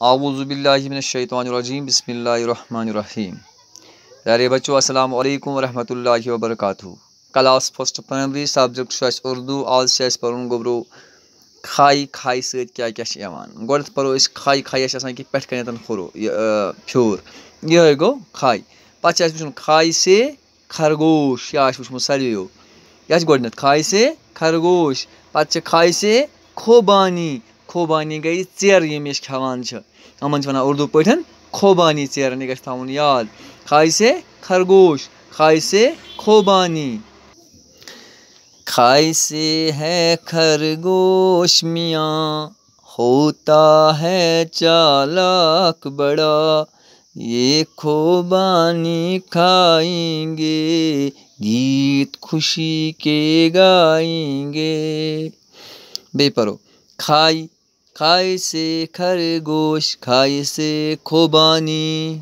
اعوذ باللہ من الشیطان الرجیم بسم اللہ الرحمن الرحیم۔ پیارے بچوں السلام علیکم ورحمۃ اللہ وبرکاتہ۔ Class first primary subject Urdu آز پرن گوبرو کھائی کھائی ست کیا گۄڈنیٚتھ پرو أسۍ کھائی کھائی کہ پٮ۪ٹھ کَنٮ۪تھ کھوٚرو پھیوٗر یِہوٚے گوٚو کھائی۔ پتہٕ چھُ اَسہِ وٕچھُن کھائی سے خرگوش یہِ آسہِ وٕچھمُت ساروِیو۔ یہِ آسہِ گۄڈنیٚتھ کھائی سے خرگوش، پتہٕ چھِ کھائی سے خوبانی۔ خوبانی گٔے ژیرٕ یِم أسۍ کھٮ۪وان چھِ، یِمن چھِ وَنان اردوٗ پٲٹھۍ خوبانی ژیرٕ، یہِ گژھِ تھاوُن یاد۔ کھائی سے خرگوش، کھائی سے خوبانی۔ کھائی سے ہے خرگوش میاں ہوتا ہے چالاک بڑا، یہ خوبانی کھائیں گے گیت خوشی کے گائیں گے۔ بے پرو کھائی کھائی سے خرگوش، کھائی سے خوبانی۔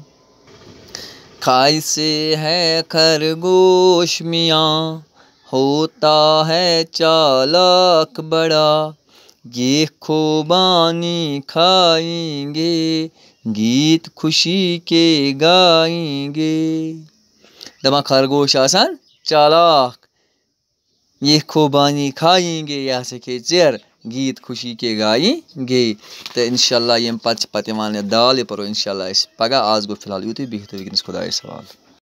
کھائی سے ہے خرگوش میاں ہوتا ہے چالاک بڑا، یہ خوبانی کھائیں گے گیت خوشی کے گائیں گے۔ دپان خرگوش آسان چالاک، یہ خوبانی کھائیں گے، یہ ہسا کھے ژیرٕ، گیت خوشی کے گائیں گے۔ تو انشاءاللہ یم پتہٕ یِوان دال، یہِ پرو انشاءاللہ أسۍ پگاہ۔ آز گوٚو فی الحال یُتُے، بِہِو تُہۍ وٕنکیٚنس خۄدایَس حوالہٕ۔